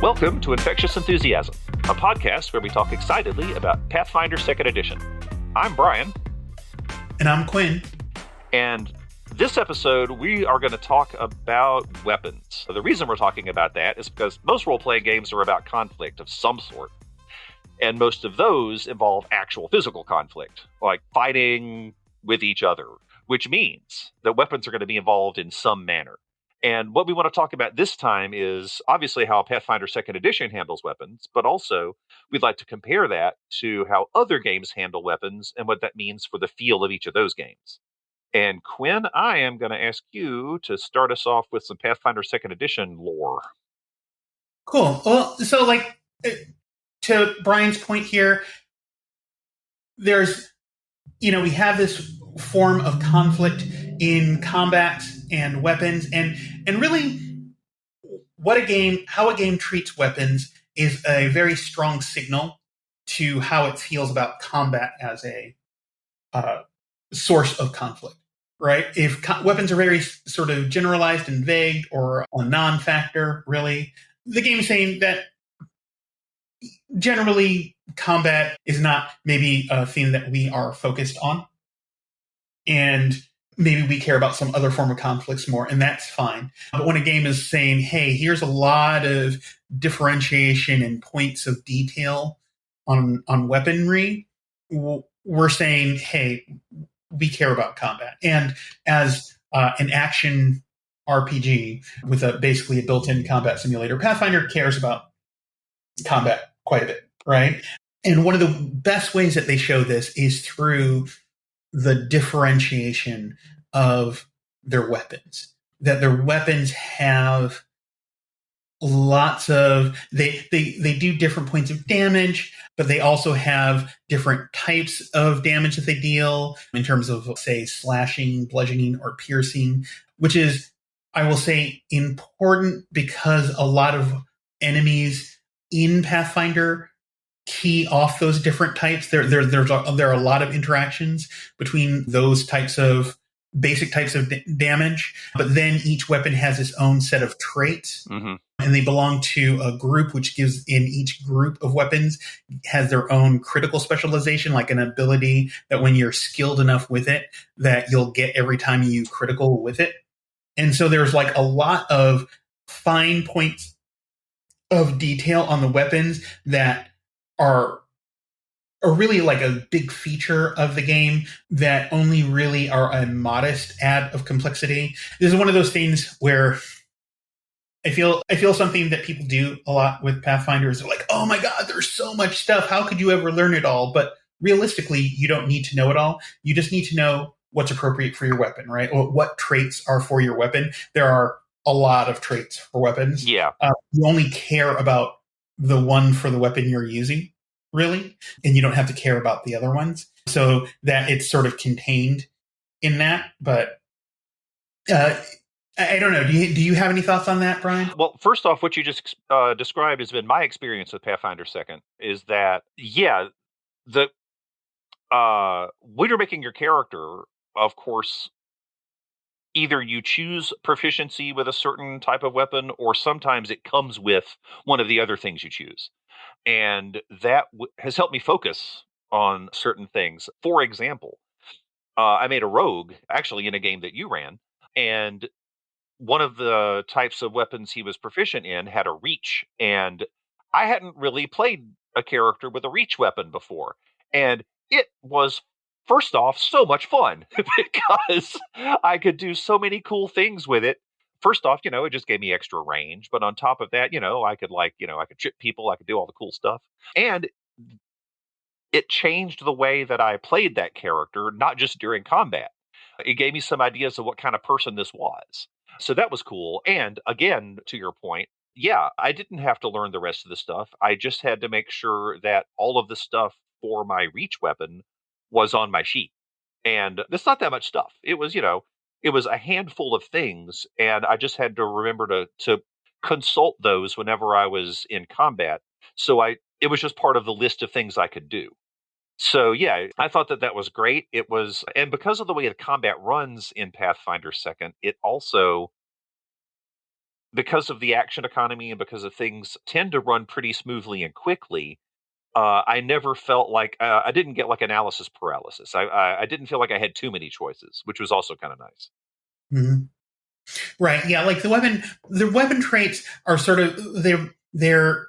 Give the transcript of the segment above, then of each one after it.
Welcome to Infectious Enthusiasm, a podcast where we talk excitedly about Pathfinder 2nd Edition. I'm Brian. And I'm Quinn. And this episode, we are going to talk about weapons. The reason we're talking about that is because most role-playing games are about conflict of some sort. And most of those involve actual physical conflict, like fighting with each other, which means that weapons are going to be involved in some manner. And what we want to talk about this time is obviously how Pathfinder 2nd Edition handles weapons, but also we'd like to compare that to how other games handle weapons and what that means for the feel of each of those games. And Quinn, I am going to ask you to start us off with some Pathfinder 2nd Edition lore. Cool. Well, so to Brian's point here, there's, we have this form of conflict in combat and weapons, and really how a game treats weapons is a very strong signal to how it feels about combat as a source of conflict, right? If weapons are very sort of generalized and vague or a non-factor, really, the game is saying that generally combat is not maybe a thing that we are focused on. And maybe we care about some other form of conflicts more, and that's fine. But when a game is saying, hey, here's a lot of differentiation and points of detail on weaponry, we're saying, hey, we care about combat. And as an action RPG with basically a built-in combat simulator, Pathfinder cares about combat quite a bit, right? And one of the best ways that they show this is through the differentiation of their weapons. That their weapons have lots of they do different points of damage, but they also have different types of damage that they deal in terms of, say, slashing, bludgeoning, or piercing, which is, I will say, important because a lot of enemies in Pathfinder key off those different types. There are a lot of interactions between those types of basic types of damage, but then each weapon has its own set of traits, and they belong to a group, which gives in each group of weapons has their own critical specialization, like an ability that when you're skilled enough with it, that you'll get every time you critical with it. And so there's like a lot of fine points of detail on the weapons that are really like a big feature of the game that only really are a modest add of complexity. This is one of those things where I feel something that people do a lot with Pathfinder is like, oh my God, there's so much stuff. How could you ever learn it all? But realistically, you don't need to know it all. You just need to know what's appropriate for your weapon, right? Or what traits are for your weapon. There are a lot of traits for weapons. Yeah. You only care about the one for the weapon you're using, really, and you don't have to care about the other ones. So that it's sort of contained in that. But I don't know. Do you have any thoughts on that, Brian? Well, first off, what you just described has been my experience with Pathfinder 2nd, is that, when you're making your character, of course, either you choose proficiency with a certain type of weapon, or sometimes it comes with one of the other things you choose. And that has helped me focus on certain things. For example, I made a rogue, actually, in a game that you ran, and one of the types of weapons he was proficient in had a reach, and I hadn't really played a character with a reach weapon before. And it was, first off, so much fun because I could do so many cool things with it. First off, it just gave me extra range. But on top of that, I could trip people. I could do all the cool stuff. And it changed the way that I played that character, not just during combat. It gave me some ideas of what kind of person this was. So that was cool. And again, to your point, I didn't have to learn the rest of the stuff. I just had to make sure that all of the stuff for my reach weapon was on my sheet. And it's not that much stuff. It was, it was a handful of things. And I just had to remember to consult those whenever I was in combat. So it was just part of the list of things I could do. So I thought that was great. It was, and because of the way the combat runs in Pathfinder 2nd, it also because of the action economy and because of things tend to run pretty smoothly and quickly, I never felt like I didn't get like analysis paralysis. I didn't feel like I had too many choices, which was also kind of nice. Mhm. Right. Yeah. Like the weapon traits are sort of they're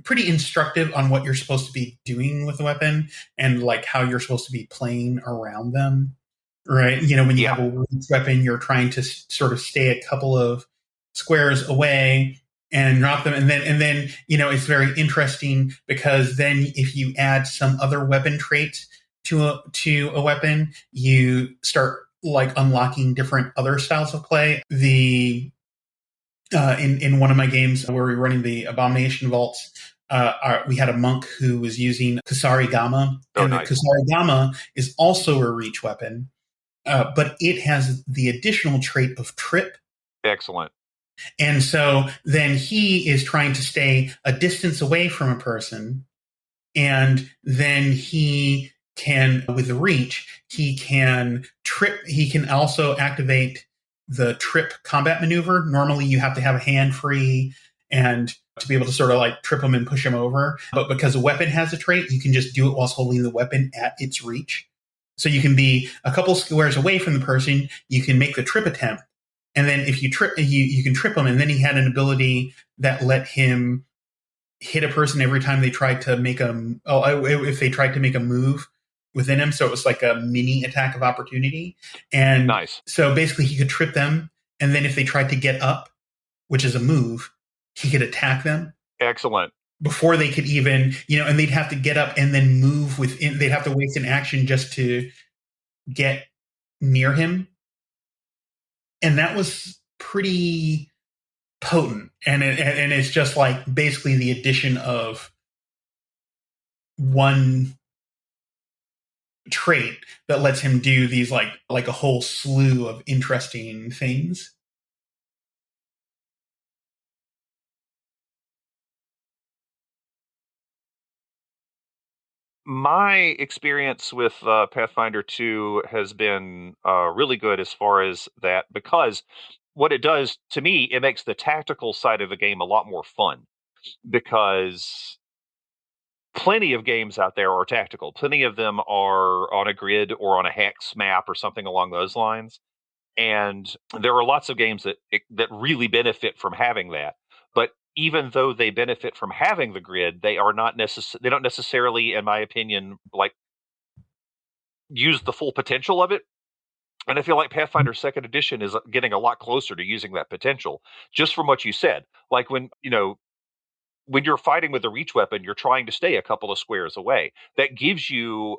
pretty instructive on what you're supposed to be doing with the weapon and like how you're supposed to be playing around them. Right. You know, when you Yeah, have a ranged weapon, you're trying to sort of stay a couple of squares away and drop them, and then you know it's very interesting because then if you add some other weapon traits to a weapon, you start like unlocking different other styles of play. The in one of my games where we were running the Abomination Vaults, we had a monk who was using Kusari Gama, oh, and the nice. Kusari Gama is also a reach weapon, but it has the additional trait of trip. Excellent. And so then he is trying to stay a distance away from a person, and then he can, with the reach, he can trip. He can also activate the trip combat maneuver. Normally, you have to have a hand free and to be able to sort of like trip him and push him over. But because a weapon has a trait, you can just do it whilst holding the weapon at its reach. So you can be a couple squares away from the person. You can make the trip attempt, and then if you trip, you can trip him. And then he had an ability that let him hit a person every time they tried to make if they tried to make a move within him. So it was like a mini attack of opportunity. And Nice. so basically he could trip them. And then if they tried to get up, which is a move, he could attack them Excellent. before they could even, you know, and they'd have to get up and then move within, they'd have to waste an action just to get near him. And that was pretty potent. And it's just like basically the addition of one trait that lets him do these like a whole slew of interesting things. My experience with Pathfinder 2 has been really good as far as that, because what it does to me, it makes the tactical side of the game a lot more fun, because plenty of games out there are tactical. Plenty of them are on a grid or on a hex map or something along those lines. And there are lots of games that really benefit from having that. But even though they benefit from having the grid, they don't necessarily, in my opinion, like use the full potential of it. And I feel like Pathfinder Second Edition is getting a lot closer to using that potential, just from what you said. Like when you're fighting with a reach weapon, you're trying to stay a couple of squares away. That gives you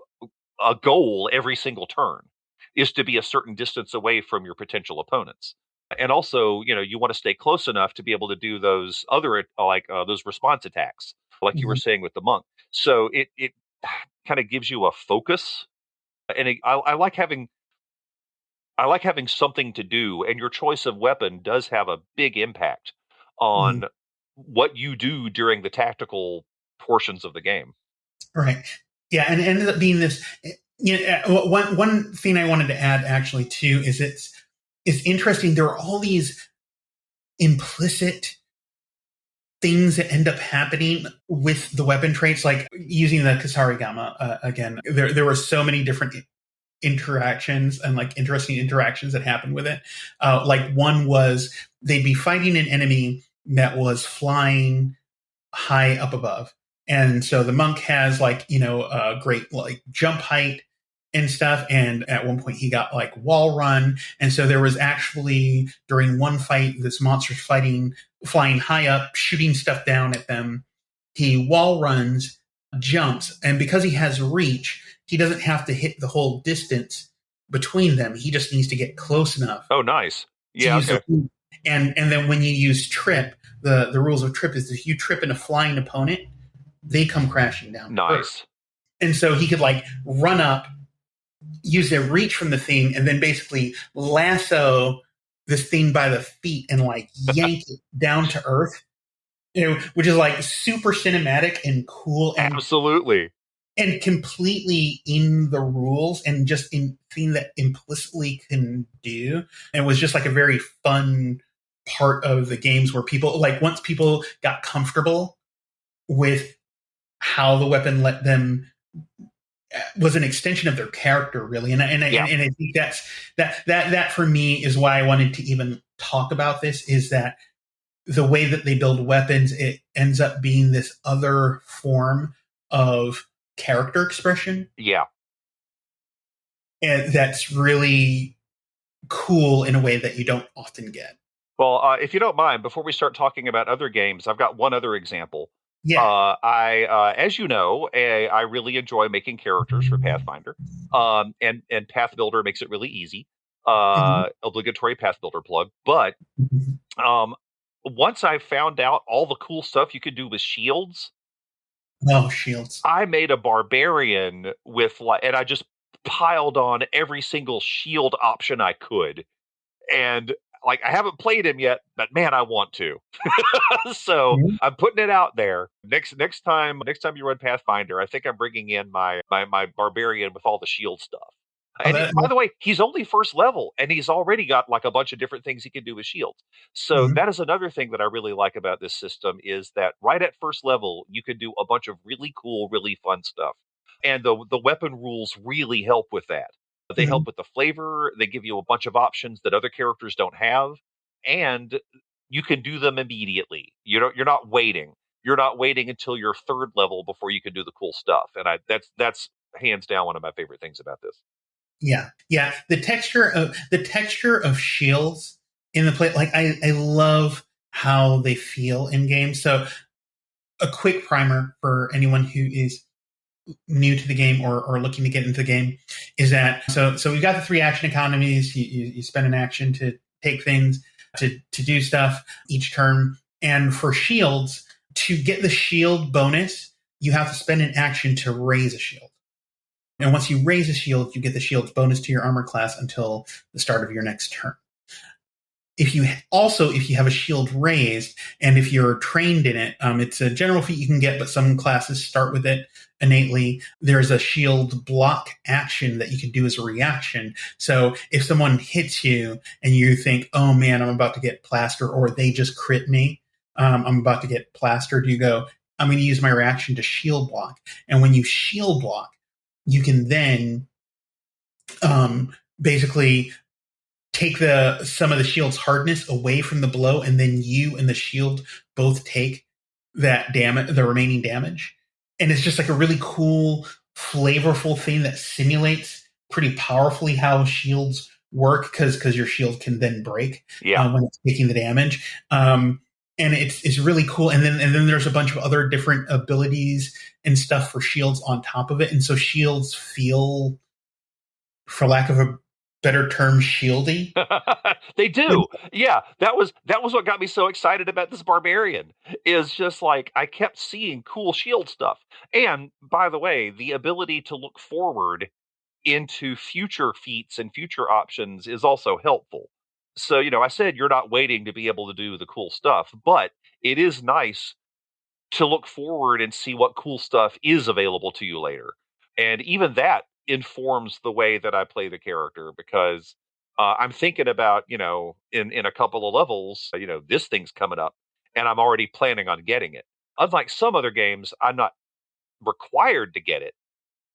a goal every single turn, is to be a certain distance away from your potential opponents. And also, you want to stay close enough to be able to do those other those response attacks, like you were Mm-hmm. saying with the monk. So it kind of gives you a focus, and I like having something to do, and your choice of weapon does have a big impact Mm-hmm. on what you do during the tactical portions of the game. Right. Yeah, and it ended up being this. You know, one thing I wanted to add actually too is it's interesting. There are all these implicit things that end up happening with the weapon traits, like using the Kasari Gamma again. There were so many different interactions and like interesting interactions that happened with it. Like one was they'd be fighting an enemy that was flying high up above. And so the monk has like, you know, a great like jump height and stuff. And at one point he got like wall run. And so there was actually during one fight, this monster's fighting, flying high up, shooting stuff down at them. He wall runs, jumps, and because he has reach, he doesn't have to hit the whole distance between them. He just needs to get close enough Oh, nice. to Yeah, use okay. the and then when you use trip, the rules of trip is if you trip in a flying opponent, they come crashing down to earth. Nice. And so he could like run up, use their reach from the thing, and then basically lasso this thing by the feet and like yank it down to earth. You know, which is like super cinematic and cool Absolutely. and completely in the rules and just in thing that implicitly can do. And it was just like a very fun part of the games where people, like, once people got comfortable with how the weapon let them was an extension of their character, really. Yeah. And I think that for me is why I wanted to even talk about this, is that the way that they build weapons, it ends up being this other form of character expression, Yeah. and that's really cool in a way that you don't often get. Well, if you don't mind, before we start talking about other games, I've got one other example. Yeah. As you know, I really enjoy making characters for Pathfinder, and Path Builder makes it really easy. Mhm. Obligatory Path Builder plug. But um, once I found out all the cool stuff you could do with shields, Oh, shields. I made a barbarian with like, and I just piled on every single shield option I could. And like, I haven't played him yet, but man, I want to. So Mhm. I'm putting it out there. Next time you run Pathfinder, I think I'm bringing in my barbarian with all the shield stuff. Oh, And by the way, he's only first level, and he's already got like a bunch of different things he can do with shields. So mhm. that is another thing that I really like about this system, is that right at first level, you can do a bunch of really cool, really fun stuff, and the weapon rules really help with that. They help Mhm. with the flavor. They give you a bunch of options that other characters don't have, and you can do them immediately. You're not waiting. You're not waiting until your third level before you can do the cool stuff. And that's hands down one of my favorite things about this. Yeah, yeah. The texture of shields in the play, like, I love how they feel in games. So a quick primer for anyone who is new to the game, or looking to get into the game, is that, so we've got the three action economies. You spend an action to take things, to do stuff each turn. And for shields, to get the shield bonus, you have to spend an action to raise a shield. And once you raise a shield, you get the shield's bonus to your armor class until the start of your next turn. If you have a shield raised, and if you're trained in it, it's a general feat you can get, but some classes start with it innately. There's a shield block action that you can do as a reaction. So if someone hits you and you think, "Oh man, I'm about to get plastered," or they just crit me, I'm about to get plastered, you go, "I'm going to use my reaction to shield block." And when you shield block, you can then basically take the some of the shield's hardness away from the blow, and then you and the shield both take that damage, the remaining damage. And it's just like a really cool, flavorful thing that simulates pretty powerfully how shields work, because your shield can then break Yeah. when it's taking the damage. And it's really cool. And then there's a bunch of other different abilities and stuff for shields on top of it. And so shields feel, for lack of a better term, shieldy. They do. Yeah, that was what got me so excited about this barbarian. Is just like I kept seeing cool shield stuff. And by the way, the ability to look forward into future feats and future options is also helpful. So, I said you're not waiting to be able to do the cool stuff, but it is nice to look forward and see what cool stuff is available to you later. And even that informs the way that I play the character, because I'm thinking about, in a couple of levels, this thing's coming up, and I'm already planning on getting it. Unlike some other games, I'm not required to get it,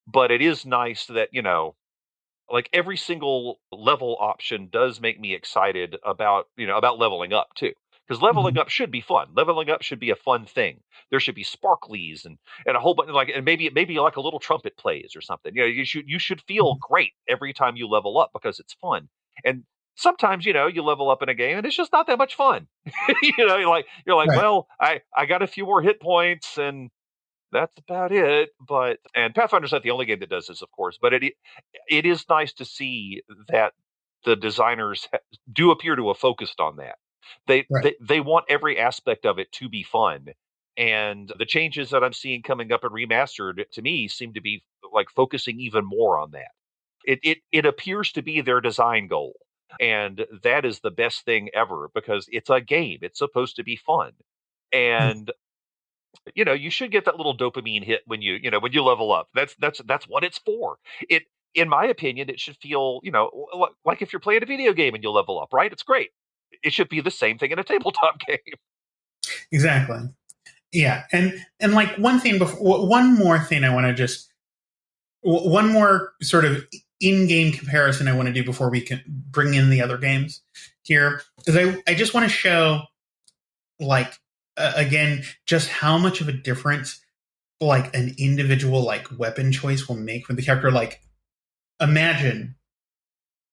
but it is nice that, like every single level option does make me excited about leveling up too, because leveling Mhm. up should be fun. Leveling up should be a fun thing. There should be sparklies and a whole bunch, like, and maybe like a little trumpet plays or something. You should feel great every time you level up, because it's fun. And sometimes, you level up in a game and it's just not that much fun. You're like, Right. well, I got a few more hit points, and that's about it. And Pathfinder's not the only game that does this, of course, but it is nice to see that the designers do appear to have focused on that. They, Right. they they want every aspect of it to be fun, and the changes that I'm seeing coming up and remastered to me seem to be like focusing even more on that. It appears to be their design goal, and that is the best thing ever, because it's a game. It's supposed to be fun, Mm. and you should get that little dopamine hit when you level up. That's what it's for. It In my opinion, it should feel, like if you're playing a video game and you level up, right? It's great. It should be the same thing in a tabletop game. Exactly. Yeah, and like one more thing I want to just one more sort of in-game comparison I want to do before we can bring in the other games here is I just want to show like again just how much of a difference like an individual like weapon choice will make for the character. Like imagine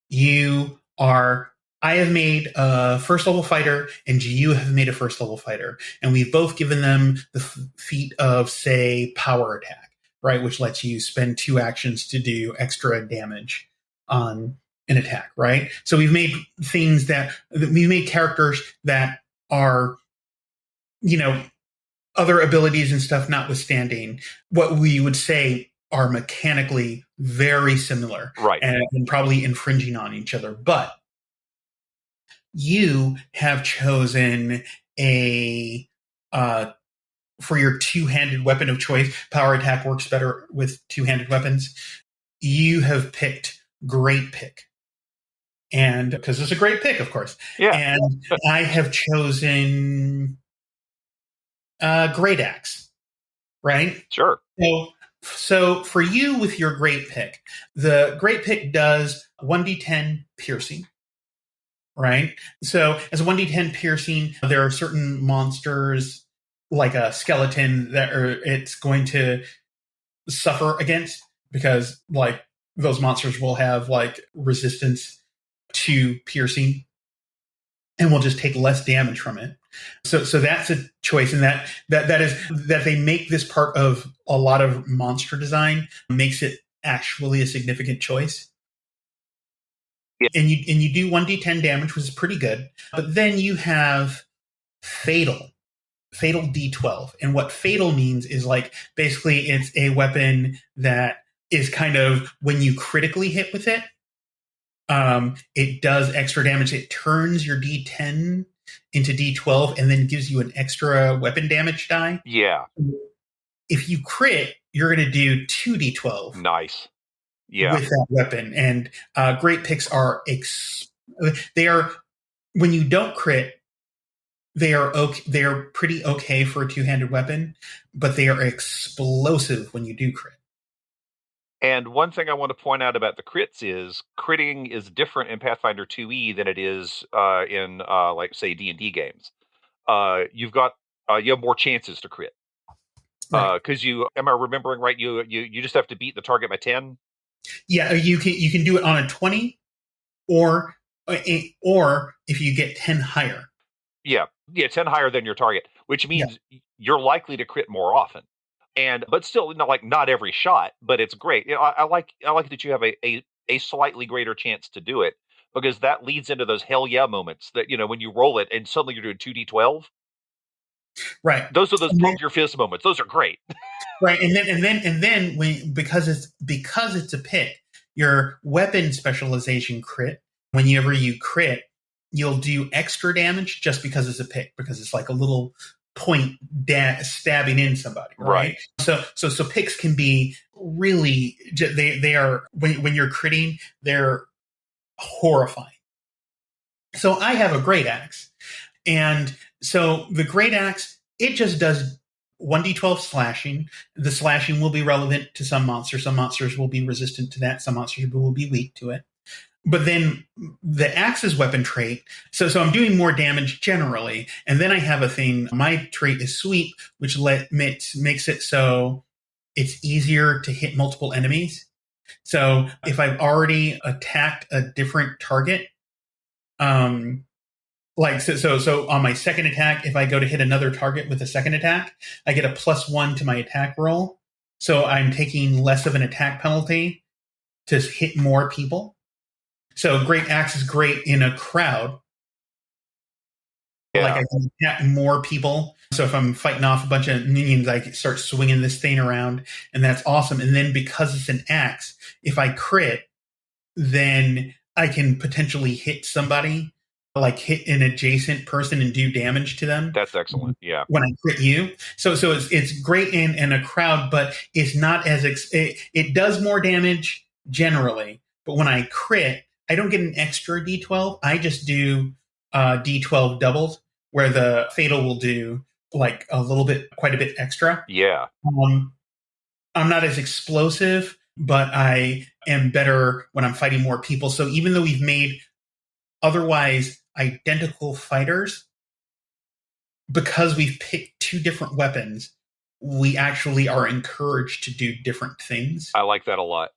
you are I have made a first level fighter and you have made a first level fighter, and we've both given them the feat of, say, power attack, right, which lets you spend 2 actions to do extra damage on an attack, right? So we've made things that we made characters that are, you know, other abilities and stuff notwithstanding, what we would say are mechanically very similar, Right. and probably infringing on each other. But you have chosen a for your two-handed weapon of choice. Power attack works better with two-handed weapons. You have picked Great Pick, and because it's a great pick, of course. Yeah. And I have chosen Great Axe, right? Sure. So for you with your Great Pick, the Great Pick does 1d10 piercing, right? So as a 1d10 piercing, there are certain monsters like a skeleton that it's going to suffer against, because like those monsters will have like resistance to piercing and will just take less damage from it. So that's a choice, and that they make this part of a lot of monster design makes it actually a significant choice. Yeah. And you do 1d10 damage, which is pretty good. But then you have fatal D12. And what fatal means is like basically it's a weapon that is kind of when you critically hit with it, it does extra damage. It turns your D10 into D12 and then gives you an extra weapon damage die. Yeah. If you crit, you're going to do 2d12. Nice. Yeah. With that weapon. And Great Picks are they are, when you don't crit, they are okay. They are pretty okay for a two-handed weapon, but they are explosive when you do crit. And one thing I want to point out about the crits is critting is different in Pathfinder 2e than it is in like say D&D games. You have more chances to crit. Because am I remembering right? You just have to beat the target by 10. Yeah, you can do it on a 20, or if you get 10 higher. Yeah, 10 higher than your target, which means you're likely to crit more often. But still, not every shot, but it's great. I like that you have a slightly greater chance to do it, because that leads into those hell yeah moments that when you roll it and suddenly you're doing 2d12. Right. Those are those pump your fist moments. Those are great. Right, and then because it's a pick, your weapon specialization crit. Whenever you crit, you'll do extra damage just because it's a pick, because it's like a little point stabbing in somebody, right? So picks can be really, they are, when you're critting, they're horrifying. So I have a Great Axe, and so the Great Axe, it just does 1d12 slashing. The slashing will be relevant to some monsters. Some monsters will be resistant to that. Some monsters will be weak to it. But then the axe's weapon trait, so I'm doing more damage generally. And then I have a thing, my trait is sweep, which makes it so it's easier to hit multiple enemies. So if I've already attacked a different target, like so on my second attack, if I go to hit another target with a second attack, I get a +1 to my attack roll. So I'm taking less of an attack penalty to hit more people. So Great Axe is great in a crowd. Yeah. Like I can attack more people. So if I'm fighting off a bunch of minions, I can start swinging this thing around, and that's awesome. And then because it's an axe, if I crit, then I can potentially hit somebody, like hit an adjacent person and do damage to them. That's excellent. Yeah. When I crit you. So it's great in a crowd, but it's not as it does more damage generally. But when I crit, I don't get an extra D12. I just do D12 doubled, where the fatal will do like a little bit, quite a bit extra. Yeah, Um, I'm not as explosive, but I am better when I'm fighting more people. So even though we've made otherwise identical fighters, because we've picked two different weapons, we actually are encouraged to do different things. I like that a lot.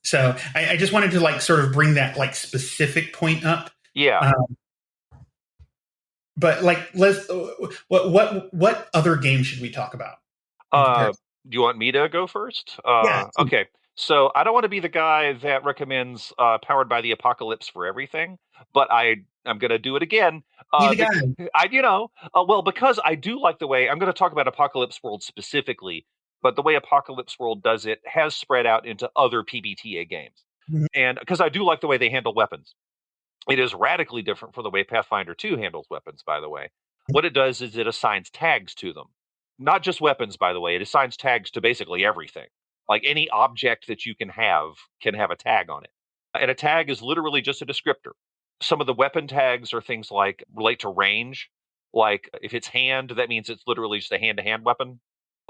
So I just wanted to like sort of bring that like specific point up. Yeah. Um, but like, let's what other games should we talk about in comparison? Do you want me to go first? Yeah, Okay. So I don't want to be the guy that recommends Powered by the Apocalypse for everything, but I'm going to do it again. be the Because guy. because I do like the way I'm going to talk about Apocalypse World specifically, but the way Apocalypse World does it has spread out into other PBTA games, Mhm. and because I do like the way they handle weapons. It is radically different from the way Pathfinder 2 handles weapons, by the way. What it does is it assigns tags to them. Not just weapons, by the way, it assigns tags to basically everything. Like any object that you can have a tag on it. And a tag is literally just a descriptor. Some of the weapon tags are things like relate to range. Like if it's hand, that means it's literally just a hand to hand weapon.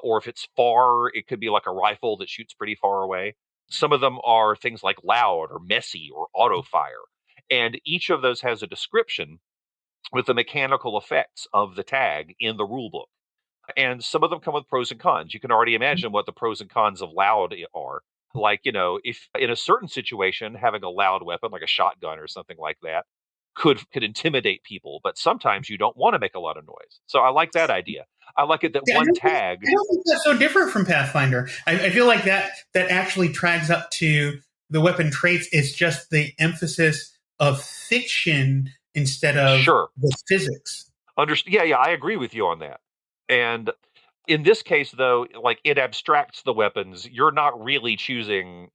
Or if it's far, it could be like a rifle that shoots pretty far away. Some of them are things like loud or messy or auto fire. And each of those has a description with the mechanical effects of the tag in the rule book. And some of them come with pros and cons. You can already imagine what the pros and cons of loud are. Like, if in a certain situation, having a loud weapon like a shotgun or something like that could intimidate people, but sometimes you don't want to make a lot of noise. So I like that idea. I like it that Yeah, one tag. I don't think that's so different from Pathfinder. I feel like that actually tracks up to the weapon traits. It's just the emphasis of fiction instead of Sure. the physics. Yeah, I agree with you on that. And in this case, though, like it abstracts the weapons. You're not really choosing,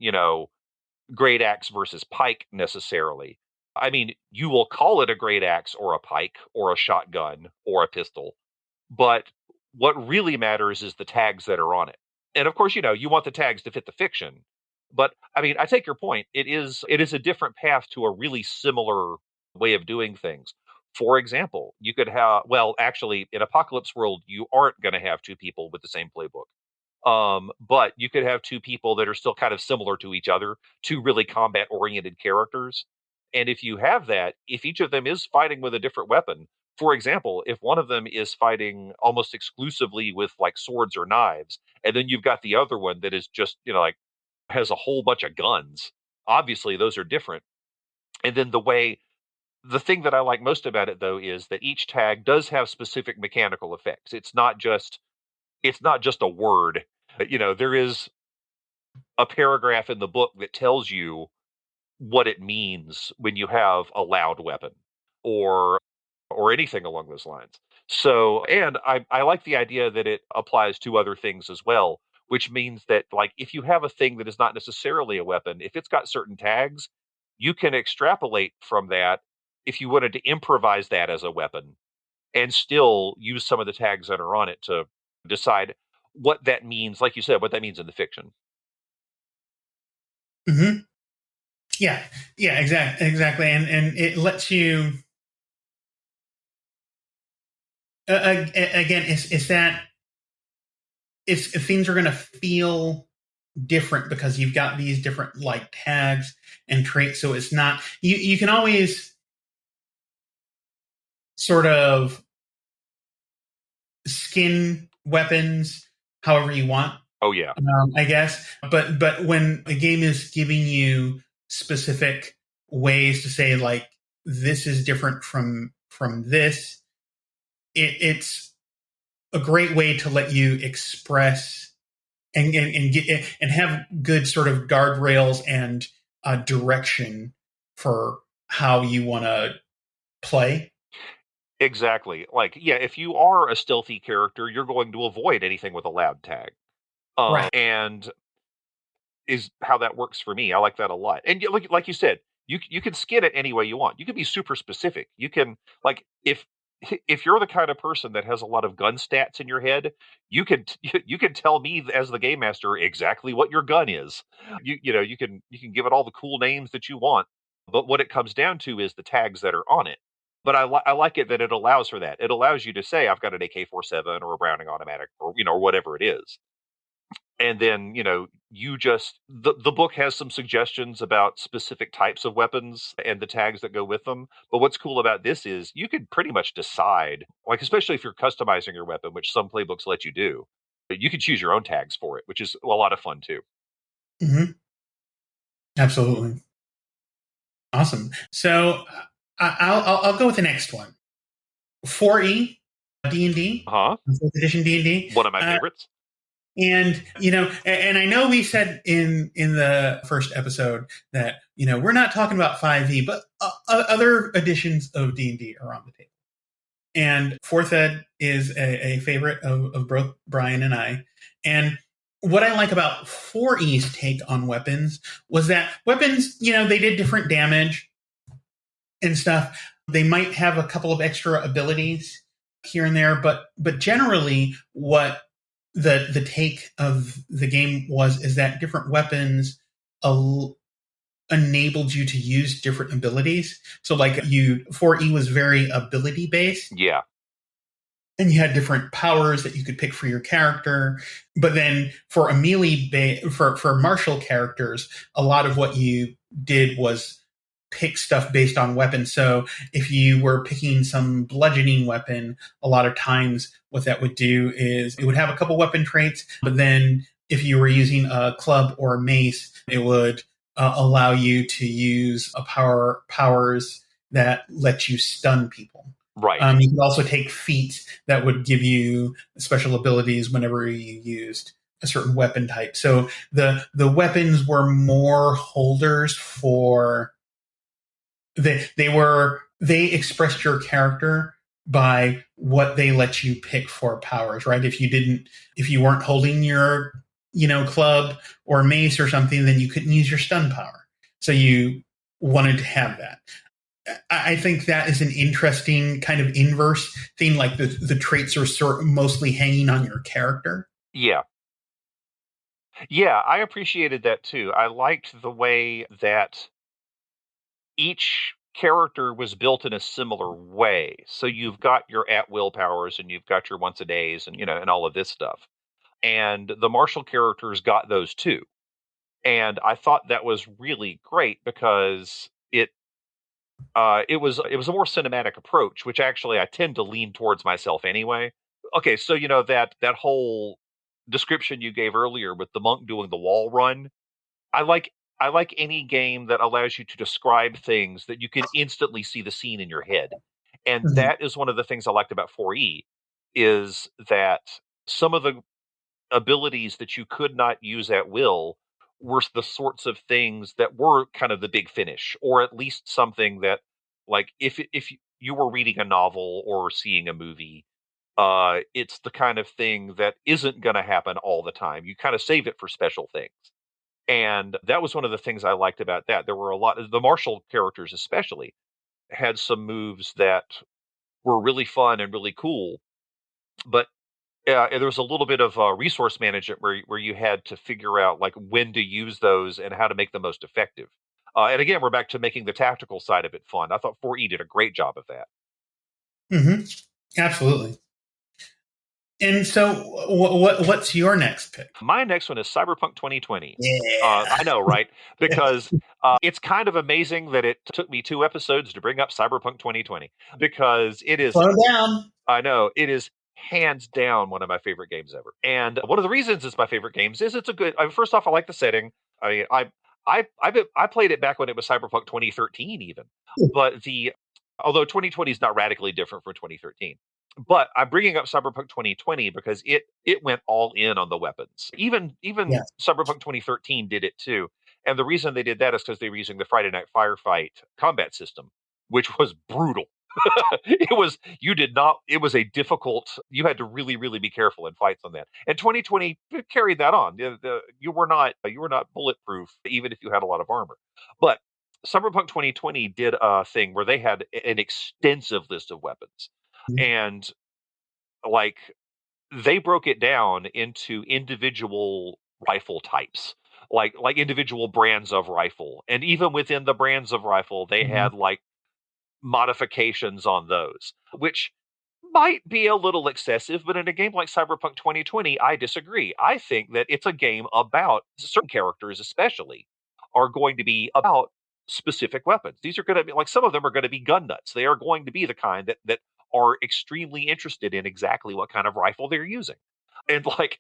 great axe versus pike necessarily. I mean, you will call it a great axe or a pike or a shotgun or a pistol, but what really matters is the tags that are on it. And of course, you want the tags to fit the fiction. But I mean, I take your point. It is a different path to a really similar way of doing things. For example, you could have well, actually, in Apocalypse World, you aren't going to have two people with the same playbook. But you could have two people that are still kind of similar to each other, two really combat oriented characters. And if you have that, if each of them is fighting with a different weapon, for example, if one of them is fighting almost exclusively with like swords or knives, and then you've got the other one that is just, like has a whole bunch of guns, obviously those are different. And then the thing that I like most about it though is that each tag does have specific mechanical effects. It's not just a word. There is a paragraph in the book that tells you what it means when you have a loud weapon or anything along those lines. So, and I like the idea that it applies to other things as well, which means that like if you have a thing that is not necessarily a weapon, if it's got certain tags, you can extrapolate from that if you wanted to improvise that as a weapon and still use some of the tags that are on it to decide what that means, like you said, what that means in the fiction. Mm-hmm. Yeah, yeah, exactly, and it lets you. Again, it's that if things are going to feel different because you've got these different like tags and traits, so it's not you can always sort of skin weapons however you want, Oh yeah. I guess. But when a game is giving you specific ways to say like this is different from this, it's a great way to let you express and get and have good sort of guardrails and direction for how you want to play. Exactly. Like, yeah, if you are a stealthy character, you're going to avoid anything with a loud tag. Right. And is how that works for me. I like that a lot. And like you said, you can skin it any way you want. You can be super specific. You can like if you're the kind of person that has a lot of gun stats in your head, you can tell me as the game master exactly what your gun is. You can give it all the cool names that you want. But what it comes down to is the tags that are on it. But I like it that it allows for that. It allows you to say, I've got an AK-47 or a Browning automatic, or or whatever it is. And then, you just the book has some suggestions about specific types of weapons and the tags that go with them. But what's cool about this is you can pretty much decide, like, especially if you're customizing your weapon, which some playbooks let you do, you can choose your own tags for it, which is a lot of fun too. Mm-hmm. Absolutely. Awesome. So I'll go with the next one. 4E D&D, Huh? 4th edition D&D. One of my favorites. And and I know we said in the first episode that we're not talking about 5e, but other editions of D&D are on the table. And 4th Ed is a favorite of both Brian and I. And what I like about 4e's take on weapons was that weapons, they did different damage and stuff. They might have a couple of extra abilities here and there, but generally what the take of the game is that different weapons enabled you to use different abilities. So like 4E was very ability based. Yeah. And you had different powers that you could pick for your character. But then for a melee for martial characters, a lot of what you did was pick stuff based on weapons. So if you were picking some bludgeoning weapon, a lot of times what that would do is it would have a couple weapon traits, but then if you were using a club or a mace, it would allow you to use powers that let you stun people. Right. You could also take feats that would give you special abilities whenever you used a certain weapon type. So the weapons were more holders for they expressed your character by what they let you pick for powers, right? If you weren't holding your club or mace or something, then you couldn't use your stun power. So you wanted to have that. I think that is an interesting kind of inverse thing. Like the traits are mostly hanging on your character. Yeah. Yeah, I appreciated that too. I liked the way that each character was built in a similar way. So you've got your at will powers and you've got your once a days and and all of this stuff. And the martial characters got those too. And I thought that was really great because it was a more cinematic approach, which actually I tend to lean towards myself anyway. Okay, so that whole description you gave earlier with the monk doing the wall run, I like I like any game that allows you to describe things that you can instantly see the scene in your head. And Mhm. that is one of the things I liked about 4E is that some of the abilities that you could not use at will were the sorts of things that were kind of the big finish, or at least something that, like, if you were reading a novel or seeing a movie, it's the kind of thing that isn't going to happen all the time. You kind of save it for special things. And that was one of the things I liked about that. There were a lot of the martial characters, especially, had some moves that were really fun and really cool. But there was a little bit of resource management where you had to figure out like when to use those and how to make them most effective. And again, we're back to making the tactical side of it fun. I thought 4E did a great job of that. Mm-hmm. Absolutely. And so, what's your next pick? My next one is Cyberpunk 2020. Yeah. I know, right? Because it's kind of amazing that it took me 2 episodes to bring up Cyberpunk 2020 because it is, Slow down. I know, it is hands down one of my favorite games ever. And one of the reasons it's my favorite games is it's a good. I mean, first off, I like the setting. I mean, I played it back when it was Cyberpunk 2013, even. But although 2020 is not radically different from 2013. But I'm bringing up Cyberpunk 2020 because it went all in on the weapons. Even Yes. Cyberpunk 2013 did it too. And the reason they did that is because they were using the Friday Night Firefight combat system, which was brutal. It was a difficult, you had to really really be careful in fights on that. And 2020 carried that on. You were not bulletproof even if you had a lot of armor. But Cyberpunk 2020 did a thing where they had an extensive list of weapons, and like they broke it down into individual rifle types. like individual brands of rifle. And even within the brands of rifle, they Mhm. had like modifications on those, which might be a little excessive, but in a game like Cyberpunk 2020, I disagree. I think that it's a game about certain characters, especially, are going to be about specific weapons. These are going to be like some of them are going to be gun nuts. They are going to be the kind that are extremely interested in exactly what kind of rifle they're using. And like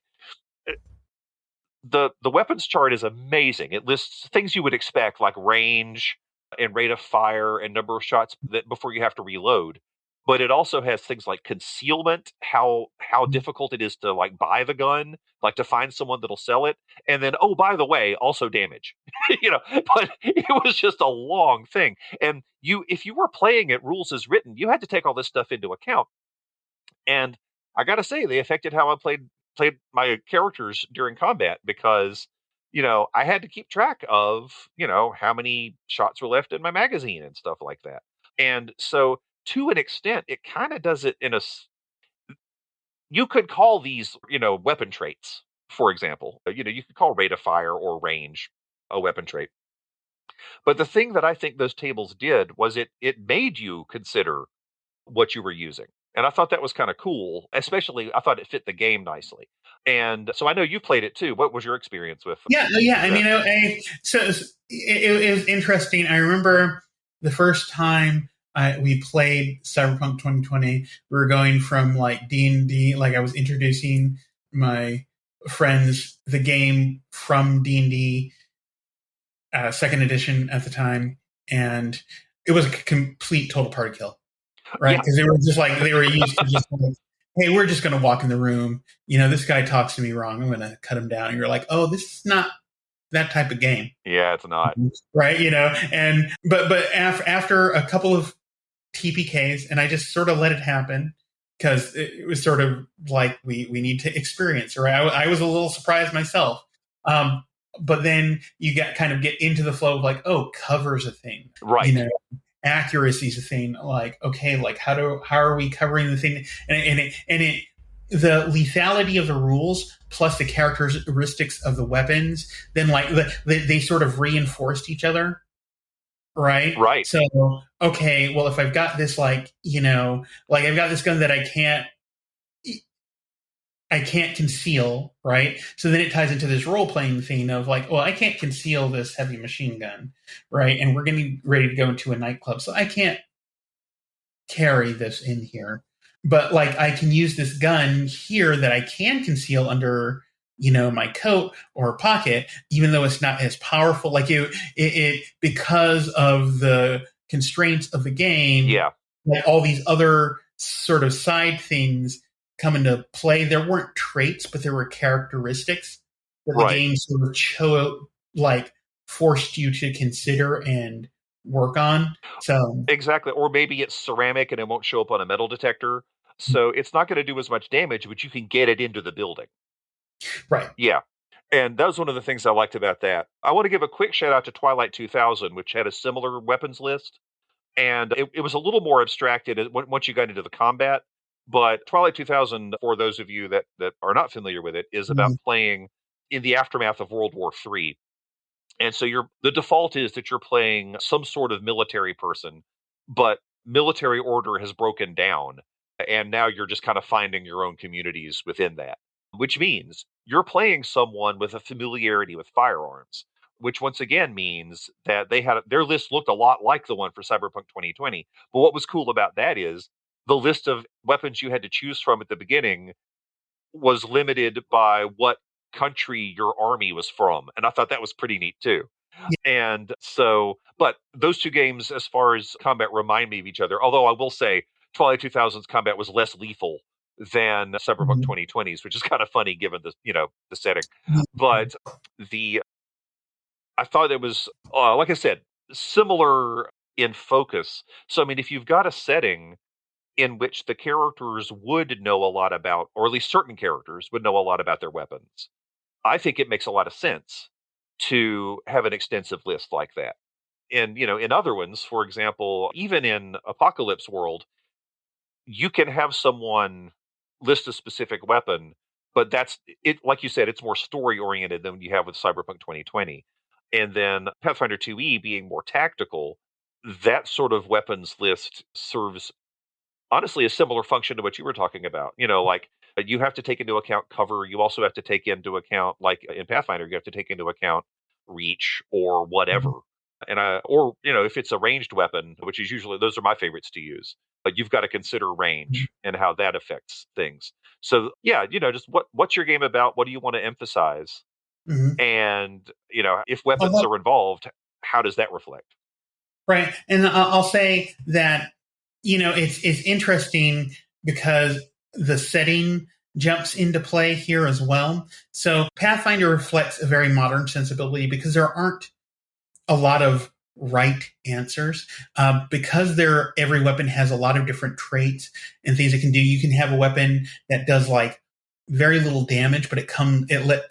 the weapons chart is amazing. It lists things you would expect, like range and rate of fire and number of shots that before you have to reload. But it also has things like concealment, how difficult it is to like buy the gun, like to find someone that'll sell it, and then oh by the way, also damage. But it was just a long thing. And you if you were playing it rules as written, you had to take all this stuff into account. And I gotta say, they affected how I played my characters during combat because, I had to keep track of, how many shots were left in my magazine and stuff like that. And so, to an extent, it kind of does it you could call these, weapon traits, for example. You could call rate of fire or range a weapon trait. But the thing that I think those tables did was it made you consider what you were using. And I thought that was kind of cool, especially I thought it fit the game nicely. And so I know you played it too. What was your experience with Yeah, yeah. I that? mean, it was interesting. I remember the first time we played Cyberpunk 2020. We were going from like D&D, like I was introducing my friends the game from D&D second edition at the time, and it was a complete total party kill, right? Yeah, Because they were just like they were used to just like, hey, we're just going to walk in the room. This guy talks to me wrong. I'm going to cut him down. And you're like, oh, this is not that type of game, yeah, it's not. right? And after a couple of TPKs, and I just sort of let it happen because it was sort of like we need to experience, right? I was a little surprised myself, but then you get into the flow of like, oh, cover's a thing, Right, accuracy is a thing. Like, okay, like how are we covering the thing? And the lethality of the rules plus the characteristics of the weapons, then like they sort of reinforced each other, right? right, So okay, well if I've got this like I've got this gun that I can't conceal, right? So then it ties into this role playing thing of like, well, I can't conceal this heavy machine gun, right? And we're getting ready to go into a nightclub, so I can't carry this in here. But like, I can use this gun here that I can conceal under, my coat or pocket, even though it's not as powerful. Like it because of the constraints of the game, yeah, like all these other sort of side things come into play. There weren't traits, but there were characteristics that the right, game sort of like forced you to consider and work on. So exactly. Or maybe it's ceramic and it won't show up on a metal detector, so it's not going to do as much damage, but you can get it into the building. right. Yeah. And that was one of the things I liked about that. I want to give a quick shout out to Twilight 2000, which had a similar weapons list. And it was a little more abstracted once you got into the combat. But Twilight 2000, for those of you that are not familiar with it, is about Mhm. playing in the aftermath of World War III. And so the default is that you're playing some sort of military person, but military order has broken down, and now you're just kind of finding your own communities within that. Which means you're playing someone with a familiarity with firearms, which once again means that their list looked a lot like the one for Cyberpunk 2020. But what was cool about that is the list of weapons you had to choose from at the beginning was limited by what country your army was from. And I thought that was pretty neat too. And so, but those two games, as far as combat, remind me of each other. Although I will say, Twilight 2000's combat was less lethal than Cyberpunk Mhm. 2020's, which is kind of funny given the setting. Mhm. But the I thought it was, like I said, similar in focus. So I mean, if you've got a setting in which the characters would know a lot about, or at least certain characters would know a lot about their weapons, I think it makes a lot of sense to have an extensive list like that. And in other ones, for example, even in Apocalypse World, you can have someone list a specific weapon, but that's it. Like you said, it's more story oriented than you have with Cyberpunk 2020. And then Pathfinder 2E being more tactical, that sort of weapons list serves honestly a similar function to what you were talking about. Like you have to take into account cover. You also have to take into account, like in Pathfinder, you have to take into account reach or whatever. Mhm. And or if it's a ranged weapon, which is usually those are my favorites to use, but you've got to consider range and how that affects things. So yeah, just what's your game about? What do you want to emphasize? Mhm. And if weapons Although, are involved, how does that reflect? right, and I'll say that it's interesting because the setting jumps into play here as well. So Pathfinder reflects a very modern sensibility because there aren't a lot of right answers because every weapon has a lot of different traits and things it can do. You can have a weapon that does like very little damage, but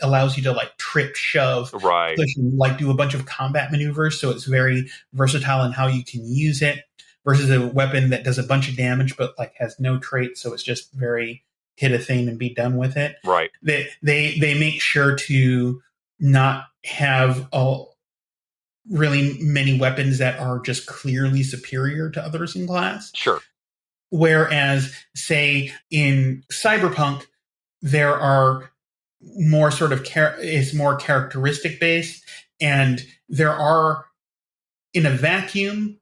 allows you to like trip, shove, Right, push, and like do a bunch of combat maneuvers. So it's very versatile in how you can use it. Versus a weapon that does a bunch of damage but like has no traits, so it's just very hit a thing and be done with it. right, They make sure to not have really many weapons that are just clearly superior to others in class. sure, Whereas, say, in Cyberpunk, there are more sort of it's more characteristic based, and there are in a vacuum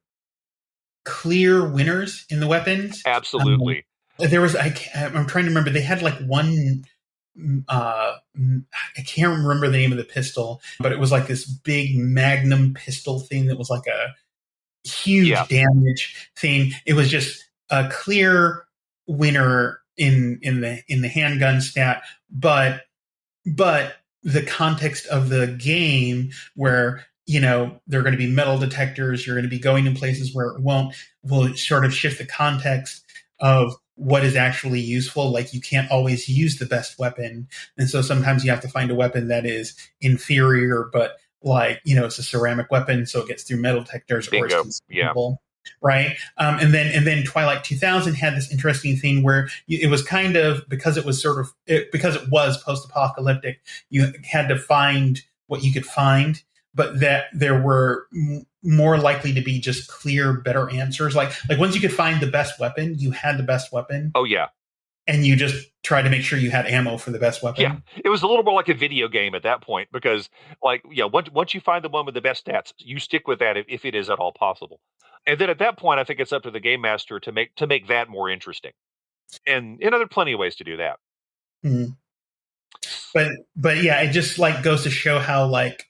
clear winners in the weapons. Um, absolutely. there was I'm trying to remember. They had like one. I can't remember the name of the pistol, but it was like this big Magnum pistol thing that was like a Yeah, huge damage thing. It was just a clear winner in the handgun stat, but the context of the game where there are going to be metal detectors, you're going to be going in places where it won't will sort of shift the context of what is actually useful. Like you can't always use the best weapon, and so sometimes you have to find a weapon that is inferior, but like it's a ceramic weapon, so it gets through metal detectors or it's bingo. Yeah. consumable, right? And then Twilight 2000 had this interesting thing where it was kind of because it was because it was post-apocalyptic, you had to find what you could find, but that there were more likely to be just clear, better answers. Like once you could find the best weapon, you had the best weapon, Oh yeah. and you just tried to make sure you had ammo for the best Yeah, weapon. it was a little more like a video game at that point because, like, once you find the one with the best stats, you stick with that if it is at all possible. And then at that point, I think it's up to the game master to make that more interesting. And there are plenty of ways to do that. Mm. But yeah, it just like goes to show how like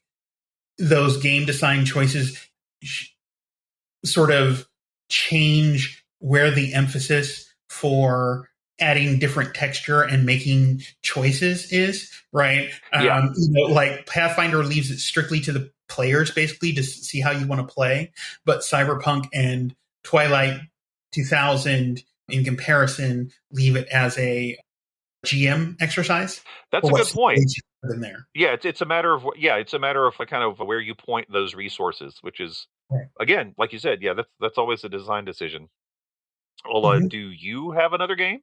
those game design choices sort of change where the emphasis for adding different texture and making choices is, right? Yeah, Like Pathfinder leaves it strictly to the players basically to see how you want to play, but Cyberpunk and Twilight 2000 in comparison leave it as a GM exercise that's for a what good point. situations put in there. Yeah, it's a matter of it's a matter of kind of where you point those resources, which is Right. again, like you said, yeah, that's always a design decision. Well, Mhm. do you have another game?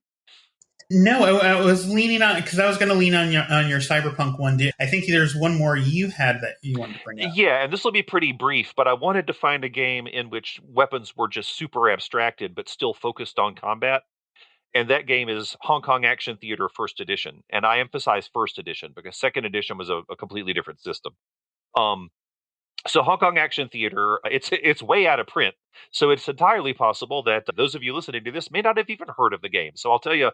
No, I was leaning on because I was going to lean on your cyberpunk one. I think there's one more you had that you wanted to bring up. Yeah, and this will be pretty brief, but I wanted to find a game in which weapons were just super abstracted but still focused on combat. And that game is Hong Kong Action Theater First Edition. And I emphasize First Edition because Second Edition was a completely different system. Um, so Hong Kong Action Theater, it's way out of print. So it's entirely possible that those of you listening to this may not have even heard of the game. So I'll tell you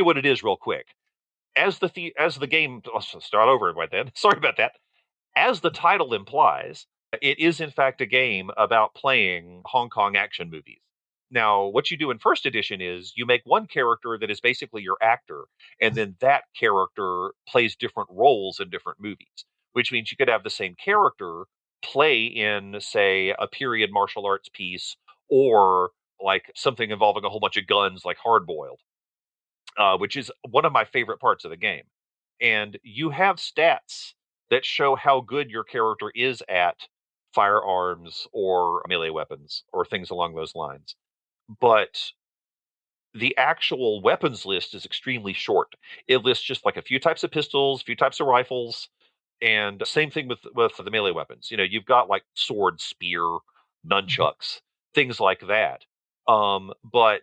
what it is real quick. As the game, let's start over right then. Sorry about that. As the title implies, it is in fact a game about playing Hong Kong action movies. Now, what you do in first edition is you make one character that is basically your actor, and then that character plays different roles in different movies, which means you could have the same character play in, say, a period martial arts piece or like something involving a whole bunch of guns like Hard Boiled, which is one of my favorite parts of the game. And you have stats that show how good your character is at firearms or melee weapons or things along those lines. But the actual weapons list is extremely short. It lists just like a few types of pistols, a few types of rifles, and same thing with the melee weapons. You've got like sword, spear, nunchucks, things like that. But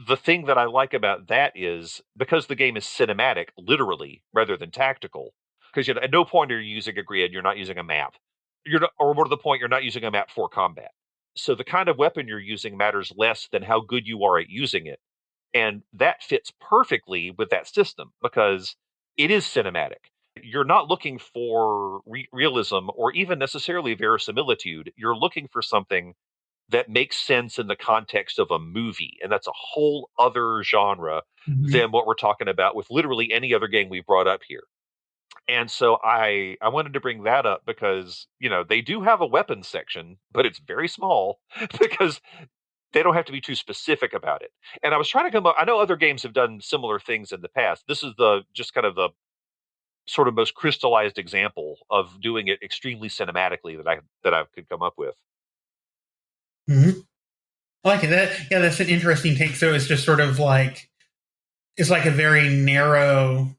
the thing that I like about that is because the game is cinematic, literally, rather than tactical. Because at no point are you using a grid, you're not using a map. Or more to the point, you're not using a map for combat. So the kind of weapon you're using matters less than how good you are at using it. And that fits perfectly with that system because it is cinematic. You're not looking for realism or even necessarily verisimilitude. You're looking for something that makes sense in the context of a movie. And that's a whole other genre than what we're talking about with literally any other game we've brought up here. And so I wanted to bring that up because, they do have a weapons section, but it's very small because they don't have to be too specific about it. And I was trying to come up, I know other games have done similar things in the past. This is just kind of the sort of most crystallized example of doing it extremely cinematically that I could come up with. Mm-hmm. I like it. That's an interesting take. So it's just sort of like, it's like a very narrow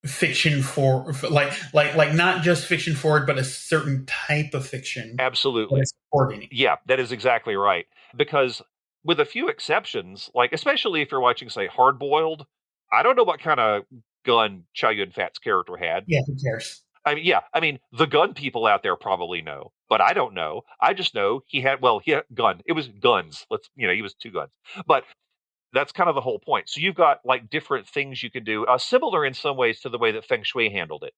fiction for like not just fiction forward, but a certain type of fiction. Absolutely. Yeah, that is exactly right. Because with a few exceptions, like especially if you're watching, say, Hard Boiled, I don't know what kind of gun Chow Yun-Fat's character had. Yeah, who cares? I mean, the gun people out there probably know, but I don't know. I just know he had gun. It was guns. He was 2 guns. But that's kind of the whole point. So you've got like different things you can do, similar in some ways to the way that Feng Shui handled it,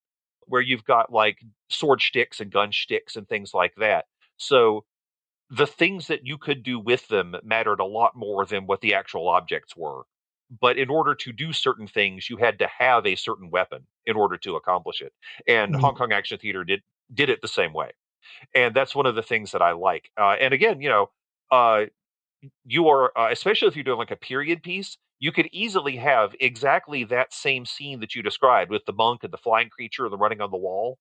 where you've got like sword sticks and gun sticks and things like that. So the things that you could do with them mattered a lot more than what the actual objects were. But in order to do certain things, you had to have a certain weapon in order to accomplish it. And Hong Kong Action Theater did it the same way. And that's one of the things that I like. And again, you are, especially if you're doing like a period piece, you could easily have exactly that same scene that you described with the monk and the flying creature and the running on the wall.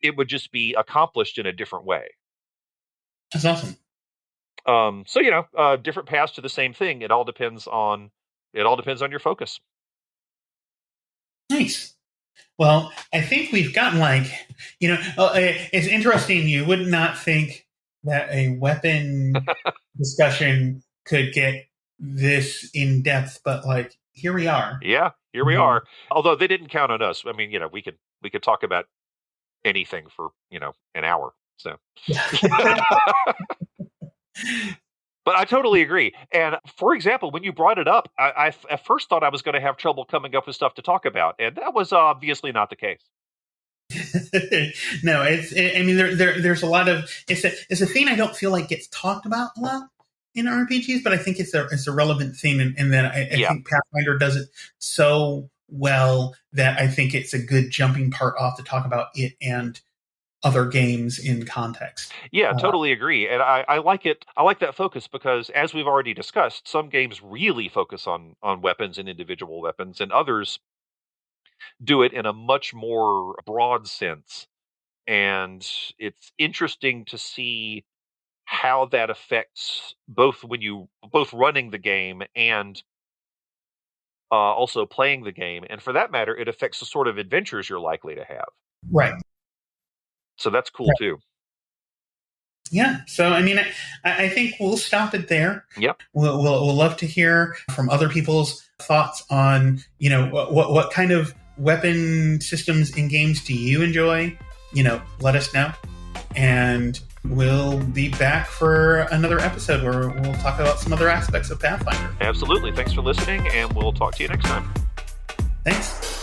It would just be accomplished in a different way. That's awesome. So different paths to the same thing. It all depends on your focus. Nice. Well, I think we've gotten it's interesting. You would not think that a weapon discussion could get this in depth, but here we are. Yeah, here we are. Although they didn't count on us. I mean, we could talk about anything for an hour. So. But I totally agree. And for example, when you brought it up, I at first thought I was going to have trouble coming up with stuff to talk about, and that was obviously not the case. No, there's a lot of it's a theme I don't feel like gets talked about a lot in RPGs, but I think it's a relevant theme, and then I think Pathfinder does it so well that I think it's a good jumping part off to talk about it and other games in context. Yeah, totally agree. And I like it. I like that focus because, as we've already discussed, some games really focus on weapons and individual weapons, and others do it in a much more broad sense. And it's interesting to see how that affects both running the game and also playing the game. And for that matter, it affects the sort of adventures you're likely to have. Right. So that's cool too. Yeah. So, I mean, I think we'll stop it there. Yep. We'll love to hear from other people's thoughts on, what kind of weapon systems in games do you enjoy? Let us know. And we'll be back for another episode where we'll talk about some other aspects of Pathfinder. Absolutely. Thanks for listening, and we'll talk to you next time. Thanks.